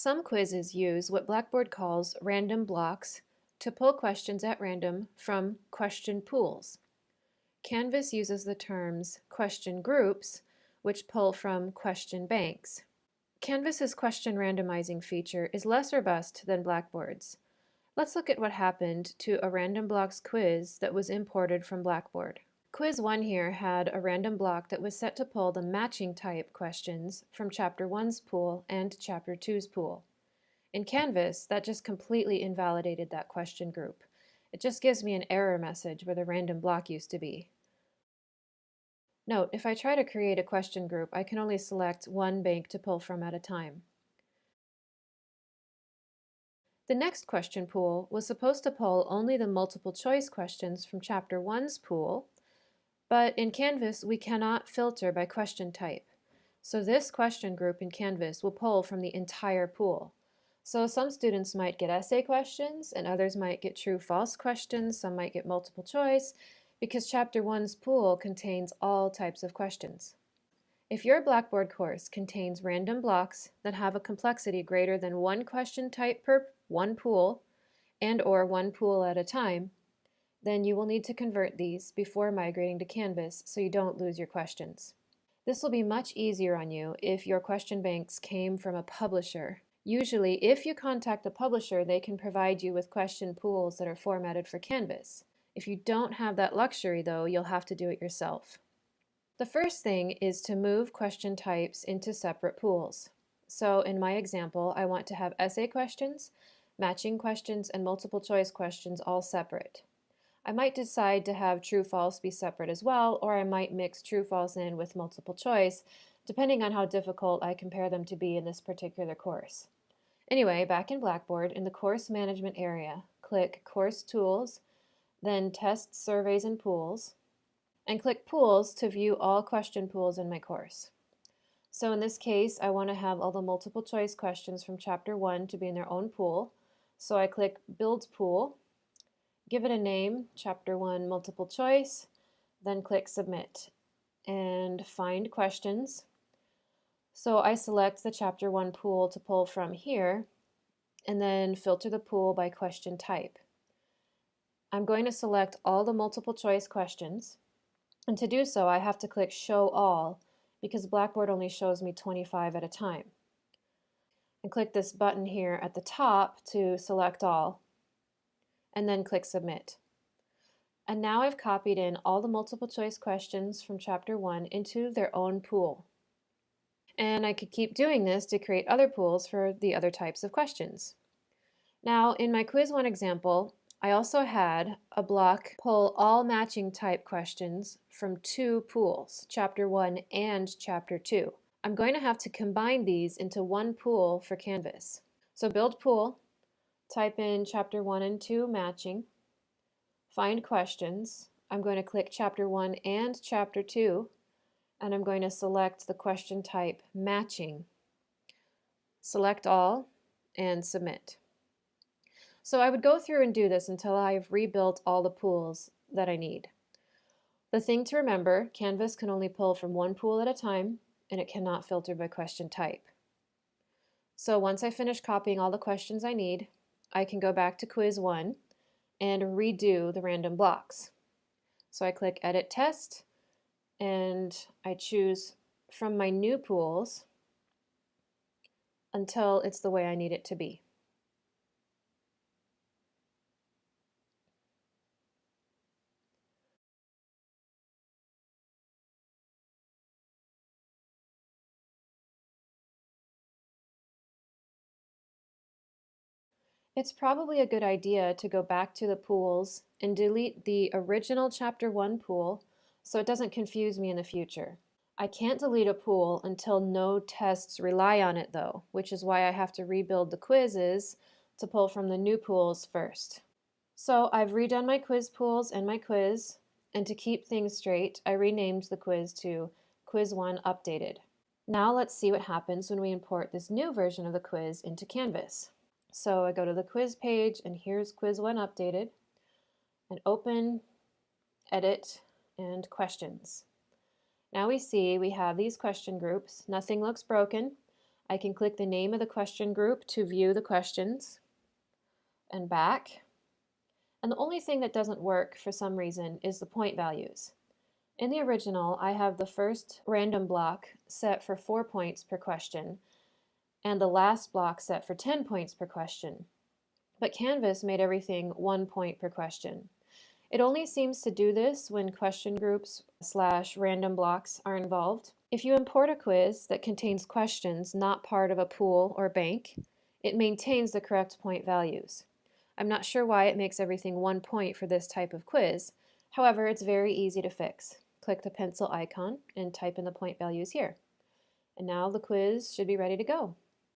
Some quizzes use what Blackboard calls random blocks to pull questions at random from question pools. Canvas uses the terms question groups, which pull from question banks. Canvas's question randomizing feature is less robust than Blackboard's. Let's look at what happened to a random blocks quiz that was imported from Blackboard. Quiz 1 here had a random block that was set to pull the matching type questions from Chapter 1's pool and Chapter 2's pool. In Canvas, that just completely invalidated that question group. It just gives me an error message where the random block used to be. Note, if I try to create a question group, I can only select one bank to pull from at a time. The next question pool was supposed to pull only the multiple choice questions from Chapter 1's pool, but in Canvas we cannot filter by question type. So this question group in Canvas will pull from the entire pool. So some students might get essay questions and others might get true-false questions, some might get multiple choice, because Chapter 1's pool contains all types of questions. If your Blackboard course contains random blocks that have a complexity greater than one question type per one pool and/or one pool at a time, then you will need to convert these before migrating to Canvas so you don't lose your questions. This will be much easier on you if your question banks came from a publisher. Usually, if you contact a publisher, they can provide you with question pools that are formatted for Canvas. If you don't have that luxury, though, you'll have to do it yourself. The first thing is to move question types into separate pools. So in my example, I want to have essay questions, matching questions, and multiple choice questions all separate. I might decide to have true-false be separate as well, or I might mix true-false in with multiple choice, depending on how difficult I compare them to be in this particular course. Anyway, back in Blackboard, in the Course Management area, click Course Tools, then Test Surveys and Pools, and click Pools to view all question pools in my course. So in this case, I want to have all the multiple choice questions from Chapter 1 to be in their own pool, so I click Build Pool, give it a name, Chapter 1 Multiple Choice, then click Submit, and find questions. So I select the Chapter 1 pool to pull from here, and then filter the pool by question type. I'm going to select all the multiple choice questions, and to do so I have to click Show All, because Blackboard only shows me 25 at a time. And click this button here at the top to select all, and then click Submit. And now I've copied in all the multiple choice questions from Chapter 1 into their own pool. And I could keep doing this to create other pools for the other types of questions. Now, in my Quiz 1 example, I also had a block pull all matching type questions from two pools, Chapter 1 and Chapter 2. I'm going to have to combine these into one pool for Canvas. So build pool, type in Chapter 1 and 2 matching, find questions. I'm going to click Chapter 1 and Chapter 2, and I'm going to select the question type matching. Select all and submit. So I would go through and do this until I've rebuilt all the pools that I need. The thing to remember, Canvas can only pull from one pool at a time, and it cannot filter by question type. So once I finish copying all the questions I need, I can go back to Quiz 1 and redo the random blocks. So I click Edit Test, and I choose from my new pools until it's the way I need it to be. It's probably a good idea to go back to the pools and delete the original Chapter 1 pool so it doesn't confuse me in the future. I can't delete a pool until no tests rely on it though, which is why I have to rebuild the quizzes to pull from the new pools first. So I've redone my quiz pools and my quiz, and to keep things straight, I renamed the quiz to Quiz 1 Updated. Now let's see what happens when we import this new version of the quiz into Canvas. So I go to the quiz page, and here's Quiz 1 Updated, and open, edit, and questions. Now we see we have these question groups. Nothing looks broken. I can click the name of the question group to view the questions and back. And the only thing that doesn't work for some reason is the point values. In the original, I have the first random block set for 4 points per question and the last block set for 10 points per question. But Canvas made everything 1 point per question. It only seems to do this when question groups / random blocks are involved. If you import a quiz that contains questions not part of a pool or bank, it maintains the correct point values. I'm not sure why it makes everything 1 point for this type of quiz. However, it's very easy to fix. Click the pencil icon and type in the point values here. And now the quiz should be ready to go.